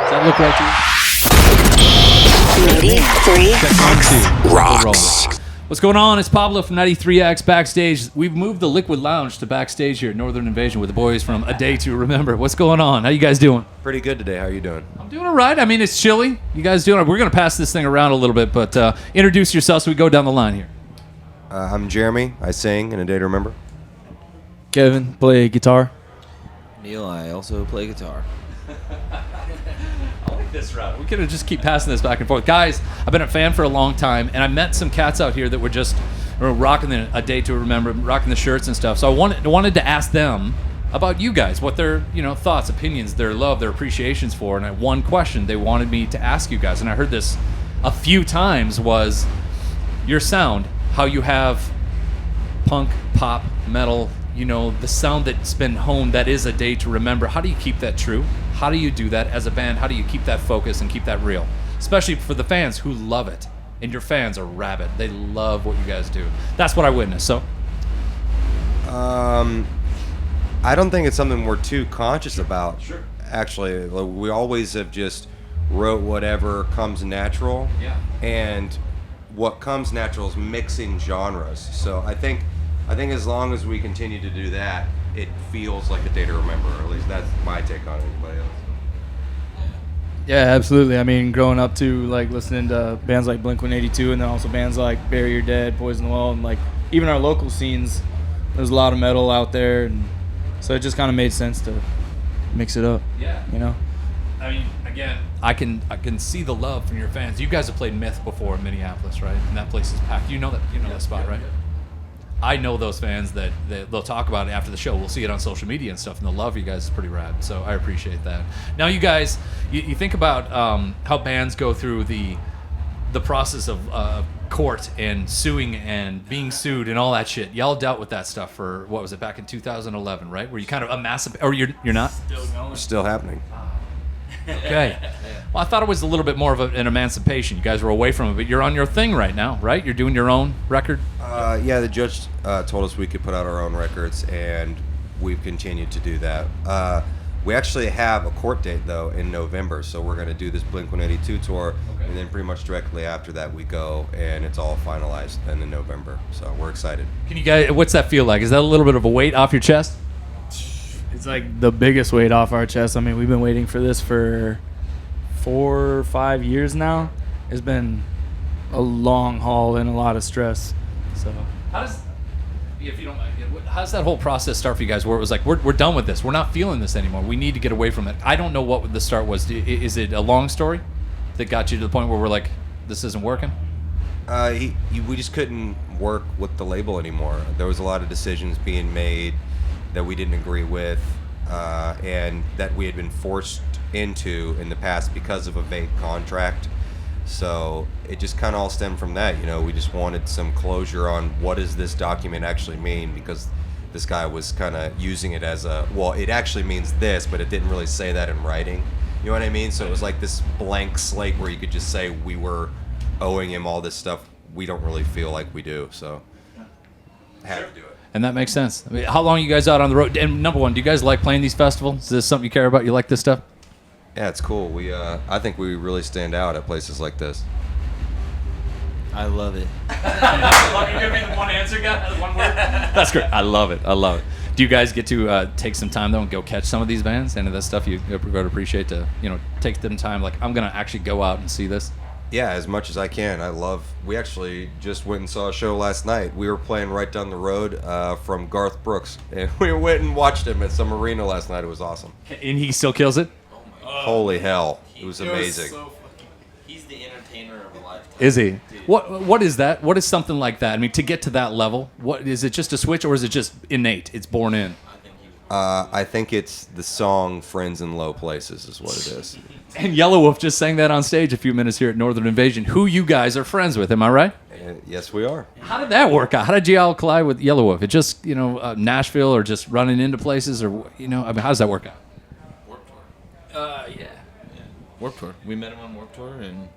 Does that look right to you? 93X rocks. What's going on? It's Pablo from 93X Backstage. We've moved the Liquid Lounge to Backstage here at Northern Invasion with the boys from A Day to Remember. What's going on? How you guys doing? Pretty good today. How are you doing? I'm doing all right. I mean, it's chilly. You guys doing all right? We're going to pass this thing around a little bit, but introduce yourself so we go down the line here. I'm Jeremy. I sing in A Day to Remember. Kevin, play guitar. Neil, I also play guitar. I like this route. We could have just keep passing this back and forth. Guys, I've been a fan for a long time, and I met some cats out here that were just rocking A Day to Remember, rocking the shirts and stuff. So I wanted to ask them about you guys, what their thoughts, opinions, their love, their appreciations for. And one question they wanted me to ask you guys, and I heard this a few times, was your sound, how you have punk, pop, metal, the sound that's been honed, that is A Day to Remember. How do you keep that true? How do you do that as a band? How do you keep that focus and keep that real? Especially for the fans who love it. And your fans are rabid. They love what you guys do. That's what I witnessed, so. I don't think it's something we're too conscious about. Sure. Actually, we always have just wrote whatever comes natural. Yeah. And what comes natural is mixing genres. So I think as long as we continue to do that, it feels like A Day to Remember. Or at least that's my take on it. Anybody else? Yeah, absolutely. I mean, growing up to listening to bands like Blink-182, and then also bands like Bury Your Dead, Poison the Well, and even our local scenes, there's a lot of metal out there, and so it just kind of made sense to mix it up. Yeah. I mean, again, I can see the love from your fans. You guys have played Myth before in Minneapolis, right? And that place is packed. You know that spot, right? I know those fans that they'll talk about it after the show. We'll see it on social media and stuff, and the love for you guys is pretty rad. So I appreciate that. Now, you guys, you think about how bands go through the process of court and suing and being sued and all that shit. Y'all dealt with that stuff for, what was it, back in 2011, right? Where you kind of emancipate, or you're not? Still going. Still happening. Okay. Well, I thought it was a little bit more of an emancipation. You guys were away from it, but you're on your thing right now, right? You're doing your own record? Yeah, the judge told us we could put out our own records, and we've continued to do that. We actually have a court date, though, in November, so we're going to do this Blink-182 tour, okay. And then pretty much directly after that we go, and it's all finalized then in November, so we're excited. Can you guys, what's that feel like? Is that a little bit of a weight off your chest? It's like the biggest weight off our chest. I mean, we've been waiting for this for 4 or 5 years now. It's been a long haul and a lot of stress. So if you don't mind, how does that whole process start for you guys, where it was like, we're done with this, we're not feeling this anymore, we need to get away from it? I don't know what the start was. Is it a long story that got you to the point where we're like, this isn't working? We just couldn't work with the label anymore. There was a lot of decisions being made that we didn't agree with, and that we had been forced into in the past because of a vague contract. So it just kind of all stemmed from that. We just wanted some closure on what does this document actually mean, because this guy was kind of using it as it actually means this, but it didn't really say that in writing. You know what I mean? So it was like this blank slate where you could just say we were owing him all this stuff we don't really feel like we do. So I had to do it. And that makes sense. I mean, how long are you guys out on the road? And number one, do you guys like playing these festivals? Is this something you care about? You like this stuff? Yeah, it's cool. I think we really stand out at places like this. I love it. You're gonna be the one answer guy, one word. That's great. I love it. Do you guys get to take some time though and go catch some of these bands? Any of that stuff you would appreciate to take them time? Like, I'm gonna actually go out and see this. Yeah, as much as I can. We actually just went and saw a show last night. We were playing right down the road from Garth Brooks, and we went and watched him at some arena last night. It was awesome. And he still kills it? Oh my God. Holy hell. It was amazing. He's the entertainer of a lifetime. Is he? What is that? What is something like that? I mean, to get to that level, what is it? Just a switch, or is it just innate? It's born in. I think it's the song "Friends in Low Places" is what it is. And Yellow Wolf just sang that on stage a few minutes here at Northern Invasion, who you guys are friends with. Am I right? Yes, we are. How did that work out? How did you all collide with Yellow Wolf? It just Nashville, or just running into places, or I mean, how does that work out? Warped Tour. Yeah. Warped Tour. We met him on Warped Tour, and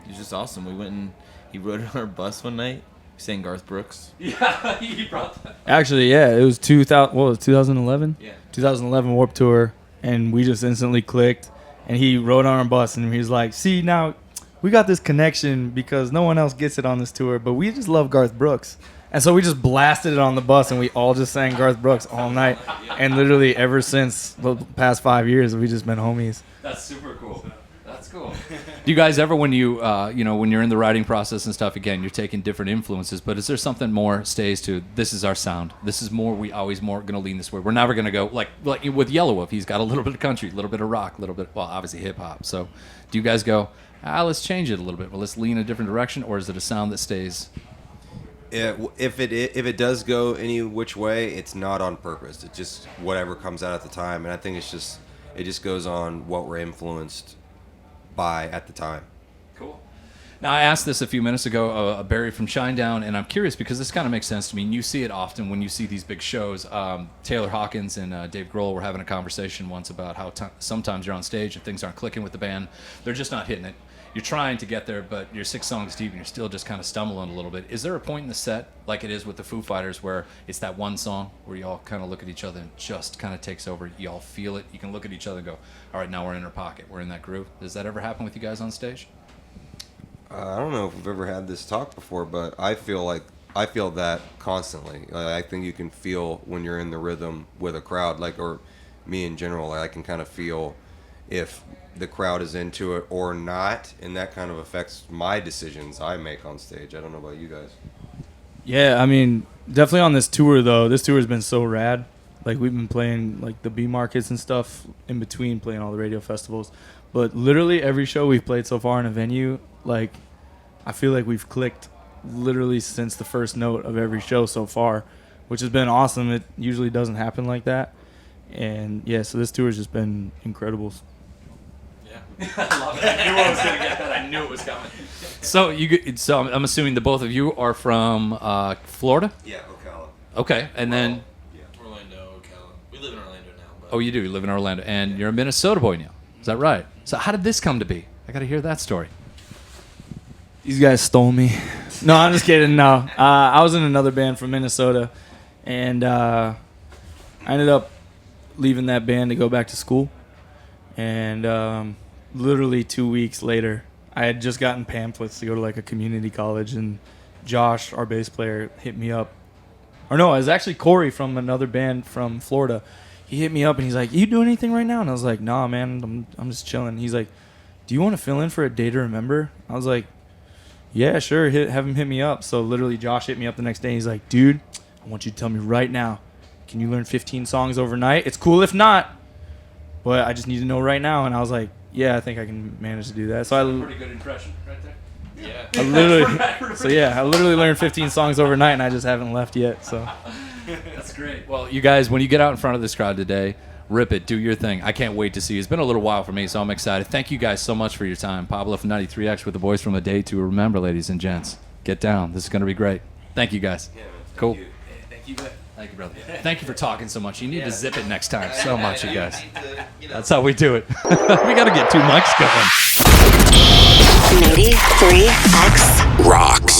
he's just awesome. We went and he rode on our bus one night. We sang Garth Brooks. Yeah, he brought that. actually, yeah, it was 2011? Yeah. 2011 Warped Tour, and we just instantly clicked. and he rode on our bus, and he was like, "See, now we got this connection because no one else gets it on this tour, but we just love Garth Brooks." And so we just blasted it on the bus, and we all just sang Garth Brooks all night. And literally ever since the past 5 years, we've just been homies. That's super cool. That's cool. Do you guys ever, when you when you're in the writing process and stuff, again, you're taking different influences, but is there something more stays to, this is our sound, this is more, we always more going to lean this way, we're never going to go, like with Yellow Wolf, he's got a little bit of country, a little bit of rock, a little bit, well, obviously hip-hop. So do you guys go, let's change it a little bit, well, let's lean a different direction, or is it a sound that stays? If it does go any which way, it's not on purpose. It's just whatever comes out at the time, and I think it just goes on what we're influenced by at the time. Cool. Now, I asked this a few minutes ago, Barry from Shinedown, and I'm curious because this kind of makes sense to me. And you see it often when you see these big shows. Taylor Hawkins and Dave Grohl were having a conversation once about how sometimes you're on stage and things aren't clicking with the band. They're just not hitting it. You're trying to get there, but you're 6 songs deep and you're still just kind of stumbling a little bit. Is there a point in the set, like it is with the Foo Fighters, where it's that one song where you all kind of look at each other and just kind of takes over? You all feel it. You can look at each other and go, all right, now we're in our pocket. We're in that groove. Does that ever happen with you guys on stage? I don't know if we've ever had this talk before, but I feel that constantly. I think you can feel when you're in the rhythm with a crowd, or me in general. I can kind of feel if the crowd is into it or not, and that kind of affects my decisions I make on stage. I don't know about you guys. Yeah, I mean, definitely on this tour, though. This tour has been so rad. Like, we've been playing, like, the B markets and stuff in between playing all the radio festivals. But literally every show we've played so far in a venue, like, I feel like we've clicked literally since the first note of every show so far, which has been awesome. It usually doesn't happen like that. And, yeah, so this tour has just been incredible. I love it. I knew I was going to get that. I knew it was coming. So I'm assuming the both of you are from Florida? Yeah, Ocala. Okay, and then... Orlando, Ocala. We live in Orlando now. But Oh, you do? You live in Orlando. And you're a Minnesota boy now. Is that right? So how did this come to be? I got to hear that story. These guys stole me. No, I'm just kidding. No. I was in another band from Minnesota, and I ended up leaving that band to go back to school. And literally 2 weeks later, I had just gotten pamphlets to go to like a community college, and Josh, our bass player, hit me up. Or no, it was actually Corey from another band from Florida. He hit me up and he's like, "You doing anything right now?" And I was like, "Nah, man, I'm just chilling." He's like, "Do you want to fill in for a Day to Remember?" I was like, "Yeah, sure. Have him hit me up." So literally, Josh hit me up the next day. And he's like, "Dude, I want you to tell me right now. Can you learn 15 songs overnight? It's cool if not, but I just need to know right now." And I was like, "Yeah, I think I can manage to do that." So Pretty good impression right there. yeah. I literally learned 15 songs overnight, and I just haven't left yet. So That's great. Well, you guys, when you get out in front of this crowd today, rip it, do your thing. I can't wait to see you. It's been a little while for me, so I'm excited. Thank you guys so much for your time. Pablo from 93X with the boys from A Day to Remember, ladies and gents. Get down. This is going to be great. Thank you, guys. Yeah, man. Cool. You. Thank you, brother. Thank you for talking so much. You need to zip it next time so much, you guys. That's how we do it. We got to get 2 mics going. 93X Rocks.